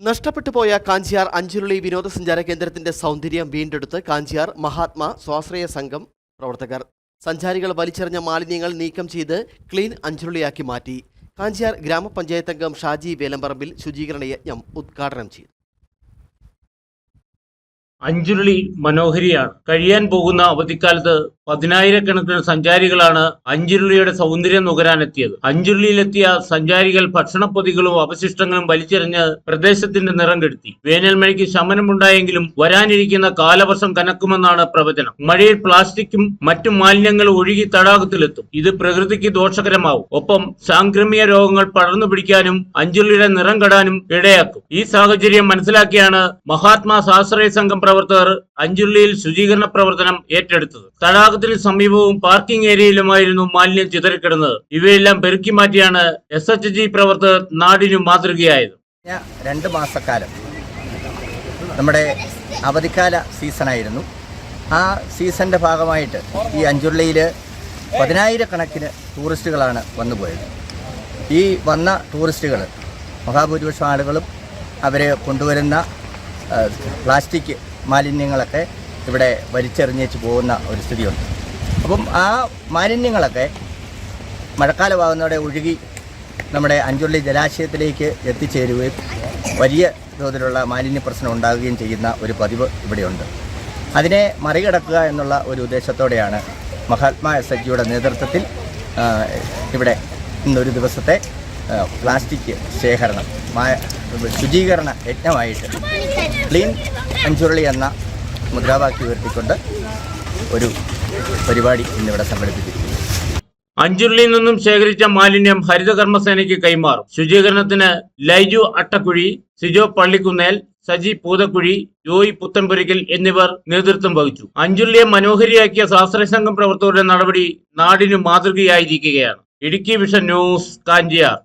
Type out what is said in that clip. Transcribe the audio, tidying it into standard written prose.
നഷ്ടപ്പെട്ടു പോയ കാഞ്ചിയാർ അഞ്ചുരുളി വിനോദസഞ്ചാര കേന്ദ്രത്തിന്റെ സൗന്ദര്യം വീണ്ടെടുത്ത് കാഞ്ചിയാർ മഹാത്മാ സ്വാശ്രയ സംഘം പ്രവർത്തകർ. സഞ്ചാരികൾ വലിച്ചെറിഞ്ഞ മാലിന്യങ്ങൾ നീക്കം ചെയ്ത് ക്ലീൻ അഞ്ചുരുളിയാക്കി മാറ്റി. കാഞ്ചിയാർ ഗ്രാമപഞ്ചായത്ത് അംഗം ഷാജി വേലമ്പറമ്പിൽ ശുചീകരണ യജ്ഞം ഉദ്ഘാടനം ചെയ്തു. അഞ്ചുരുളി മനോഹരിയാണ്. കഴിയാൻ പോകുന്ന അവധിക്കാലത്ത് 10,000-കണക്കിന് സഞ്ചാരികളാണ് അഞ്ചുരുളിയുടെ സൗന്ദര്യം നുകരാനെത്തിയത്. അഞ്ചുരുളിയിലെത്തിയ സഞ്ചാരികൾ ഭക്ഷണപ്പൊതികളും അവശിഷ്ടങ്ങളും വലിച്ചെറിഞ്ഞ് പ്രദേശത്തിന്റെ നിറം കെടുത്തി. വേനൽമഴയ്ക്ക് ശമനമുണ്ടായെങ്കിലും വരാനിരിക്കുന്ന കാലവർഷം കനക്കുമെന്നാണ് പ്രവചനം. മഴയിൽ പ്ലാസ്റ്റിക്കും മറ്റു മാലിന്യങ്ങളും ഒഴുകി തടാകത്തിലെത്തും. ഇത് പ്രകൃതിക്ക് ദോഷകരമാവും. ഒപ്പം സാംക്രമിക രോഗങ്ങൾ പടർന്നു പിടിക്കാനും അഞ്ചുരുളിയുടെ നിറം കെടാനും ഇടയാക്കും. ഈ സാഹചര്യം മനസ്സിലാക്കിയാണ് മഹാത്മാ സ്വാശ്രയ സംഘം പ്രവർത്തകർ അഞ്ചുരുളിയിൽ ശുചീകരണ പ്രവർത്തനം ഏറ്റെടുത്തത്. തടാകത്തിന് സമീപവും പാർക്കിംഗ് ഏരിയയിലുമായിരുന്നു മാലിന്യം ചിതറിക്കിടന്നത്. ഇവയെല്ലാം പെറുക്കി മാറ്റിയാണ് SHG പ്രവർത്തകർ നാടിനു മാതൃകയായത്. 2 മാസക്കാലം നമ്മുടെ അവധിക്കാല സീസണായിരുന്നു. ആ സീസണിന്റെ ഭാഗമായിട്ട് ഈ അഞ്ചുരുളിയിൽ 10,000-കണക്കിന് ടൂറിസ്റ്റുകളാണ് വന്നുപോയത്. ഈ വന്ന ടൂറിസ്റ്റുകൾ മഹാഭൂരിപക്ഷം ആളുകളും അവർ കൊണ്ടുവരുന്ന പ്ലാസ്റ്റിക് മാലിന്യങ്ങളൊക്കെ ഇവിടെ വലിച്ചെറിഞ്ഞേച്ച് പോകുന്ന ഒരു സ്ഥിതിയുണ്ട്. അപ്പം ആ മാലിന്യങ്ങളൊക്കെ മഴക്കാലമാകുന്നതോടെ ഒഴുകി നമ്മുടെ അഞ്ചുരുളി ജലാശയത്തിലേക്ക് എത്തിച്ചേരുകയും വലിയ തോതിലുള്ള മാലിന്യ പ്രശ്നം ഉണ്ടാകുകയും ചെയ്യുന്ന ഒരു പതിവ് ഇവിടെയുണ്ട്. അതിനെ മറികടക്കുക എന്നുള്ള ഒരു ഉദ്ദേശത്തോടെയാണ് മഹാത്മാ SHGയുടെ നേതൃത്വത്തിൽ ഇവിടെ ഇന്നൊരു ദിവസത്തെ പ്ലാസ്റ്റിക് ശേഖരണം ശുചീകരണ യജ്ഞമായിട്ട് ക്ലീൻ അഞ്ചുരുളി എന്ന മുദ്രാവാക്യം ഉയർത്തിക്കൊണ്ട് ഒരു പരിപാടി ഇന്നിവിടെ സംഘടിപ്പിച്ചിരിക്കുന്നു. അഞ്ചുരുളിയിൽ നിന്നും ശേഖരിച്ച മാലിന്യം ഹരിതകർമ്മസേനയ്ക്ക് കൈമാറും. ശുചീകരണത്തിന് ലൈജു അട്ടക്കുഴി, സിജോ പള്ളിക്കുന്നേൽ, സജി പൂതക്കുഴി, ജോയി പുത്തൻപുരയ്ക്കൽ എന്നിവർ നേതൃത്വം വഹിച്ചു. അഞ്ചുരുളിയെ മനോഹരിയാക്കിയ സ്വാശ്രയ സംഘം പ്രവർത്തകരുടെ നടപടി നാടിനു മാതൃകയായിരിക്കുകയാണ്. Idukki vision news, Kanchiyar.